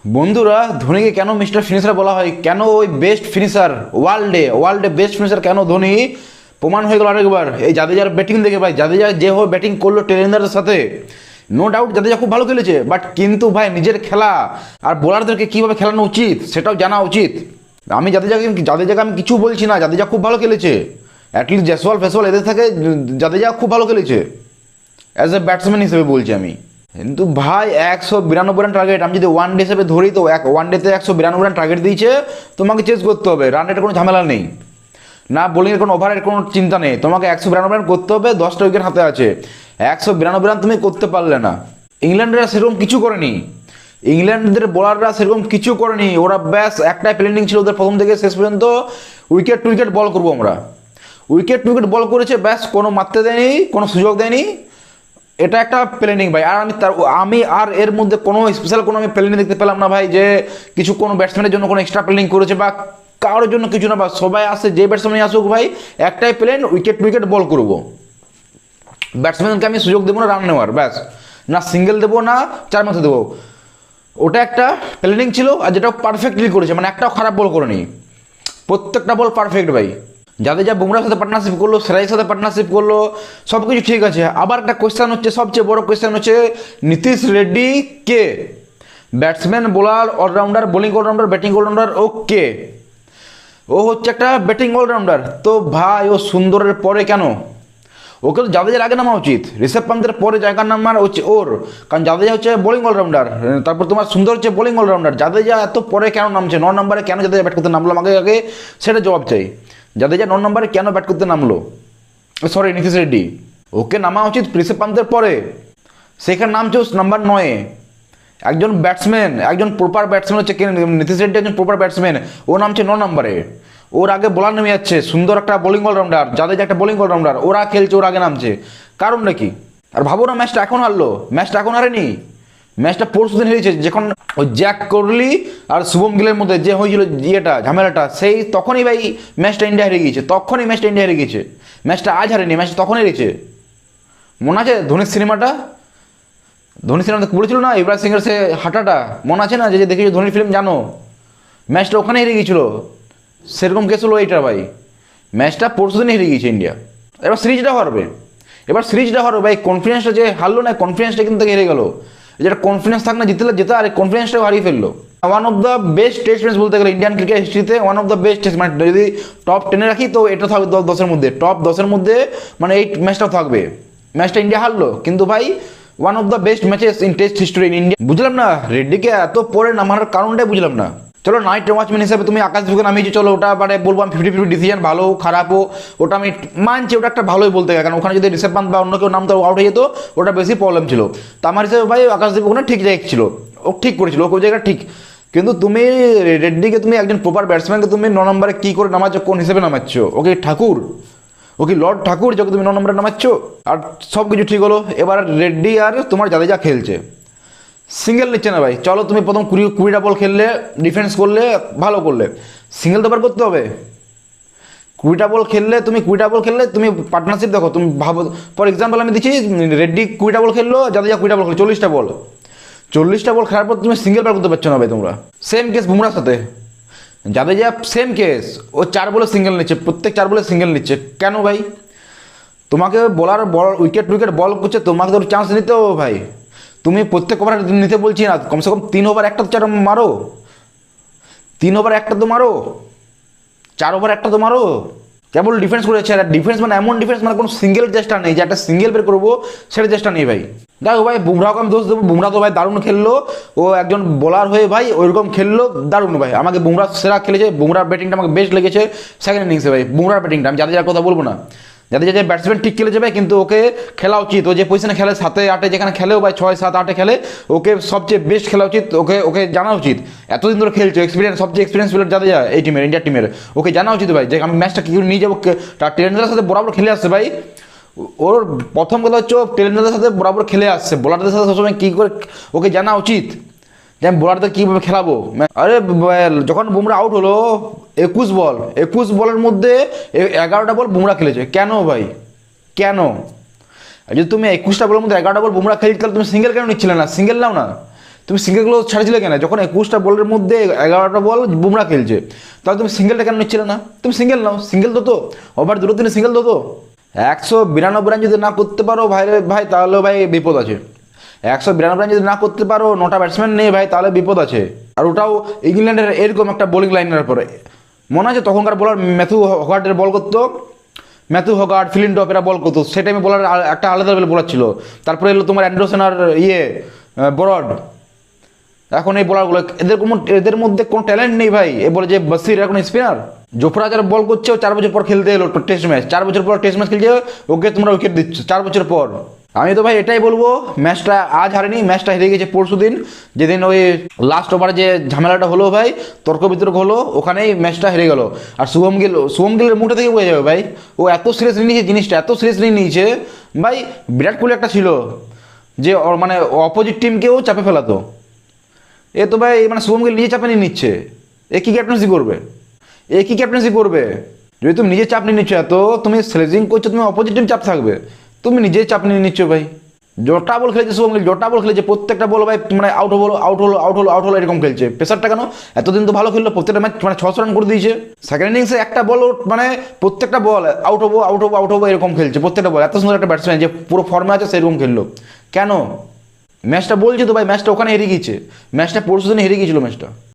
বন্ধুরা, ধোনিকে কেন mister finisher বলা হয়, কেন ওই বেস্ট ফিনিশার ওয়ার্ল্ডে বেস্ট ফিনিশার কেন ধোনি প্রমাণ হয়ে গেল আরেকবার এই জাদেজার ব্যাটিং দেখে। ভাই জাদেজা যেভাবে ব্যাটিং করলো টেলেন্ডারের সাথে, নো ডাউট জাদেজা খুব ভালো খেলেছে, বাট কিন্তু ভাই নিজের খেলা আর বোলারদেরকে কীভাবে খেলানো উচিত সেটাও জানা উচিত। আমি জাদেজাকে আমি কিছু বলছি না, জাদেজা খুব ভালো খেলেছে। অ্যাটলিস্ট জয়সওয়াল ফেসওয়াল এদের থেকে জাদেজা খুব ভালো খেলেছে অ্যাজ এ ব্যাটসম্যান হিসেবে বলছি আমি। কিন্তু ভাই 192 রান টার্গেট, আমি যদি ওয়ান ডে হিসেবে ধরি তো ওয়ান ডেতে 192 রান টার্গেট দিয়েছে, তোমাকে চেস করতে হবে। রান রেটের কোনো ঝামেলা নেই, না বোলিংয়ের কোনো ওভারের কোনো চিন্তা নেই, তোমাকে 192 রান করতে হবে। 10টা উইকেট হাতে আছে, 192 রান তুমি করতে পারলে না। ইংল্যান্ডেরা সেরকম কিছু করেনি, ইংল্যান্ডের বোলাররা সেরকম কিছু করেনি। ওরা ব্যাস একটাই প্ল্যানিং ছিল ওদের প্রথম থেকে শেষ পর্যন্ত, উইকেট টু উইকেট বল করবো আমরা। উইকেট টু উইকেট বল করেছে, ব্যাস কোনো মারতে দেয়নি, কোনো সুযোগ দেয়নি। এটা একটা প্ল্যানিং ভাই। আর আমি আর এর মধ্যে কোনো স্পেশাল কোনো আমি প্ল্যানিং দেখতে পেলাম না ভাই, যে কিছু কোনো ব্যাটসম্যানের জন্য কোনো এক্সট্রা প্ল্যানিং করেছে বা কারোর জন্য কিছু না। বা সবাই আসে, যে ব্যাটসম্যান আসুক ভাই, একটাই প্ল্যান, উইকেট টু উইকেট বল করবো। ব্যাটসম্যানকে আমি সুযোগ দেবো না রান নেওয়ার, ব্যাস না সিঙ্গেল দেবো না চার মাথা দেবো। ওটা একটা প্ল্যানিং ছিল, আর যেটা পারফেক্টলি করেছে, মানে একটাও খারাপ বল করেনি, প্রত্যেকটা বল পারফেক্ট ভাই। যাদের যা বুমরার সাথে পার্টনারশিপ করলো, সিরাজের সাথে পার্টনারশিপ করলো, সব কিছু ঠিক আছে। আবার একটা কোয়েশ্চেন হচ্ছে, সবচেয়ে বড় কোয়েশ্চেন হচ্ছে নীতিশ রেড্ডি কে? Batsman, bowler, allrounder, bowling allrounder, batting allrounder, ও কে? ও হচ্ছে একটা ব্যাটিং অলরাউন্ডার। তো ভাই ও সুন্দরের পরে কেন? ওকে তো জাদেজার আগে নামা উচিত, ঋষভ পান্তের পরে জায়গার নাম্বার হচ্ছে ওর, কারণ জাদেজা হচ্ছে বোলিং অলরাউন্ডার, তারপর তোমার সুন্দর হচ্ছে বোলিং অলরাউন্ডার। জাদেজা এত পরে কেন নামছে? 9 নম্বরে কেন জাদেজা ব্যাট করতে নামলো? আমাকে আগে সেটা জবাব চাই। জাদেজা 9 নম্বরে কেন ব্যাট করতে নামলো? সরি, নীতিশ রেড্ডি। ওকে নামা উচিত ঋষভ পান্তের পরে, সেখানে নামছে নাম্বার 9-এ। একজন ব্যাটসম্যান, একজন প্রপার ব্যাটসম্যান হচ্ছে নীতিশ রেড্ডি, একজন প্রপার ব্যাটসম্যান, ও নামছে 9 নম্বরে। ওর আগে বোলার নেমে যাচ্ছে, সুন্দর একটা বোলিং অলরাউন্ডার, যাদের একটা বোলিং অলরাউন্ডার, ওরা খেলছে, ওর আগে নামছে, কারণ নাকি? আর ভাবো না, ম্যাচটা এখন হারলো, ম্যাচটা এখন হারেনি, ম্যাচটা পরশু দিন হেরেছে, যখন ওই জ্যাক কোহলি আর শুভম গিলের মধ্যে যে হয়েছিল ইয়েটা ঝামেলাটা, সেই তখনই ভাই ম্যাচটা ইন্ডিয়া হেরে গিয়েছে, তখনই ম্যাচটা ইন্ডিয়া হেরে গিয়েছে। ম্যাচটা আজ হারেনি, ম্যাচটা তখন হেরেছে। মনে আছে ধোনির সিনেমাটা? ধোনি সিনেমা বলেছিল না ইব্রাহিম সিংয়ের সে হাঁটাটা, মনে আছে না? যে দেখেছো ধোনির ফিল্ম, জানো ম্যাচটা ওখানে হেরে গিয়েছিল, সেরকম কেস হলো এইটা ভাই। ম্যাচটা পরশু দিনে হেরে গিয়েছে ইন্ডিয়া, এবার সিরিজটা হারবে, এবার সিরিজটা হারবে ভাই। কনফিডেন্সটা যে হারলো না, কনফিডেন্সটা কিন্তু হেরে গেল। যেটা কনফিডেন্স থাক না, জিতলে জেতা, আর কনফিডেন্সটাও হারিয়ে ফেললো। One of the best test match বলতে গেলে ইন্ডিয়ান ক্রিকেট হিস্ট্রিতে, one of the best test match. যদি টপ 10-এ রাখি তো এটা থাকবে 10-এর মধ্যে, টপ 10-এর মধ্যে, মানে এই ম্যাচটাও থাকবে। ম্যাচটা ইন্ডিয়া হারলো, কিন্তু ভাই one of the best matches in test history in India. বুঝলাম না রেড্ডিকে এত পরে নামার কারণটাই বুঝলাম না। চলো নাইট ওয়াচম্যান হিসেবে তুমি আকাশদীপকে নামিয়েছো, চলো ওটা মানে বলবো আমি 50-50 ডিসিশন, ভালো খারাপও ওটা আমি মানছি, ওটা একটা ভালোই বলতে গেলে, কারণ ওখানে যদি ঋষভ পান্ত বা অন্য কেউ নামতো আউট হয়ে যেত, ওটা বেশি প্রবলেম ছিল। তো আমার হিসেবে ভাই আকাশদীপ ওখানে ঠিক জায়গায় ছিল, ও ঠিক করেছিল, ওই জায়গা ঠিক। কিন্তু তুমি রেড্ডিকে, তুমি একজন প্রপার ব্যাটসম্যানকে তুমি 9 নম্বরে কী করে নামাচ্ছ, কোন হিসেবে নামাচ্ছ? ওকে ঠাকুর, ও কি লর্ড ঠাকুর যাকে তুমি 9 নম্বরে নামাচ্ছ? আর সব কিছু ঠিক হলো, এবার রেড্ডি আর তোমার জাদেজা খেলছে, সিঙ্গেল নিচ্ছে না ভাই। চলো তুমি প্রথম 20টা বল খেললে, ডিফেন্স করলে, ভালো করলে, সিঙ্গেল তো বার করতে হবে। 20টা বল খেললে তুমি পার্টনারশিপ দেখো, তুমি ভাবো। ফর এক্সাম্পল আমি দিচ্ছি, রেড্ডি 20টা বল খেললো, জাদেজা 20টা বল খেললো, 40টা বল খেলার পর তুমি সিঙ্গেল বার করতে পারছো না ভাই তোমরা। সেম কেস বুমরার সাথে, জাদেজা সেম কেস, ও 4 বলে সিঙ্গেল নিচ্ছে, প্রত্যেক 4 বলে সিঙ্গেল নিচ্ছে। কেন ভাই? তোমাকে বলার বল উইকেট উইকেট বল করছে, তোমাকে তো চান্স নিতে হবে ভাই। তুমি প্রত্যেক ওভার নিতে বলছি না, কমসে কম 3 ওভার একটা তো 4 মারো, 3 ওভার একটা তো মারো, 4 ওভার একটা তো মারো। কেবল ডিফেন্স করেছে, আর ডিফেন্স মানে এমন ডিফেন্স মানে কোনো সিঙ্গেল চেষ্টা নেই, যে একটা সিঙ্গেল বের করবো সেটা চেষ্টা নেই ভাই। দেখো ভাই বুমরাহকে আমি দোষ দেবো, বুমরা তো ভাই দারুণ খেললো, ও একজন বোলার হয়ে ভাই ওইরকম খেললো, দারুণ ভাই। আমাকে বুমরা সেরা খেলেছে, বুমরার ব্যাটিংটা আমাকে বেস্ট লেগেছে সেকেন্ড ইনিংসে ভাই। বুমরার ব্যাটিংটা আমি যাদের কথা বলবো না, যাদের যে ব্যাটসম্যান ঠিক খেলে যাবে, কিন্তু ওকে খেলা উচিত। ও যে পজিশনে খেলে 7-8, যেখানে খেলেও ভাই 6-7-8 খেলে, ওকে সবচেয়ে বেস্ট খেলা উচিত, ওকে ওকে জানা উচিত। এতদিন ধরে খেলছে, এক্সপিরিয়েন্স, সবচেয়ে এক্সপিরিয়েন্স প্লেয়ার যাদের এই টিমের, ইন্ডিয়া টিমের, ওকে জানা উচিত ভাই যে আমি ম্যাচটা কী করে নিয়ে যাবো। টেলেন্ডারের সাথে বরাবর খেলে আসছে ভাই। ওর প্রথম কথা হচ্ছে টেলেন্ডারের সাথে বরাবর খেলে আসছে, বোলারদের সাথে সবসময় কী করে ওকে জানা উচিত যে আমি বোলারদের কীভাবে খেলাবো। আরে যখন বুমরা আউট হলো, 21 বলের মধ্যে 11টা বল বুমরা খেলেছে। কেন ভাই, কেন? যদি তুমি 21টা বলের মধ্যে 11টা বল বুমরা খেলতে, তাহলে তুমি সিঙ্গেল কেন নিচ্ছিলে না? সিঙ্গেল নাও না, তুমি সিঙ্গেলগুলো ছাড়ছিলে কেন? যখন 21টা বলের মধ্যে 11টা বল বুমরা খেলছে, তাহলে তুমি সিঙ্গেলটা কেন নিচ্ছিলে না? তুমি সিঙ্গেল নাও, সিঙ্গেল তো ওভার দুটো দিনে সিঙ্গেল তো 192 রান যদি না করতে পারো ভাই ভাই, তাহলে ভাই বিপদ আছে। 192 রান যদি না করতে পারো, 9টা ব্যাটসম্যান নেই ভাই, তাহলে বিপদ আছে। আর ওটাও ইংল্যান্ডের এরকম একটা বোলিং লাইনের পরে। মনে আছে তখনকার বলার ম্যাথু হগার্ডের বল করতো, ম্যাথু হগার্ড, ফিলিন্টফ এরা বল করতো, সে টাইমে বলার একটা আলাদা লেভেল বলার ছিল। তারপরে এলো তোমার অ্যান্ডারসন আর বরড। এখন এই বলারগুলো এদের মধ্যে কোনো ট্যালেন্ট নেই ভাই। এ বলে যে বাসির এখন স্পিনার, জোফরা যারা বল করছে, ও 4 বছর পর খেলতে এলো টেস্ট ম্যাচ, 4 বছর পর টেস্ট ম্যাচ খেলছে, ওকে তোমরা উইকেট দিচ্ছ 4 বছর পর। আমি তো ভাই এটাই বলবো, ম্যাচটা আজ হারেনি, ম্যাচটা হেরে গেছে পরশু দিন, যেদিন ওই লাস্ট ওভারে যে ঝামেলাটা হলো ভাই, তর্ক বিতর্ক হলো, ওখানেই ম্যাচটা হেরে গেল। আর শুভম গিলের মুখটা থেকে বোঝা যাবে ভাই, ও এত সিরিয়াসলি নিয়েছে জিনিসটা, এত সিরিয়াসলি নিয়েছে ভাই। বিরাট কোহলি একটা ছিল যে মানে অপোজিট টিমকেও চাপে ফেলাতো, এ তো ভাই মানে শুভম গিল নিজে চাপে নিয়ে নিচ্ছে। এ কি ক্যাপ্টেন্সি করবে? এ কি ক্যাপ্টেন্সি করবে? যদি তুমি নিজে চাপ নিয়ে নিচ্ছ, এত তুমি স্লেজিং করছো, তুমি অপোজিট টিম চাপ থাকবে, তুমি নিজেই চাপ নিয়ে নিচ্ছ ভাই। জটা বল খেলেছে শুভম গিল, জটা বল খেলেছে, প্রত্যেকটা বল ভাই মানে আউট হলো আউট হলো আউট হলো আউট হলো এরকম খেলছে। প্রেসারটা কেন? এতদিন তো ভালো খেললো, প্রত্যেকটা ম্যাচ মানে 600 রান করে দিয়েছে। সেকেন্ড ইনিংসে একটা বল মানে প্রত্যেকটা বল আউট হবো আউট হবো আউট হবো এরকম খেলছে প্রত্যেকটা বল। এত সুন্দর একটা ব্যাটসম্যান যে পুরো ফর্মে আছে সেরকম খেললো কেন? ম্যাচটা বলছি তো ভাই, ম্যাচটা ওখানে হেরে গিয়েছে, ম্যাচটা পরশু দিনে হেরে গিয়েছিল ম্যাচটা।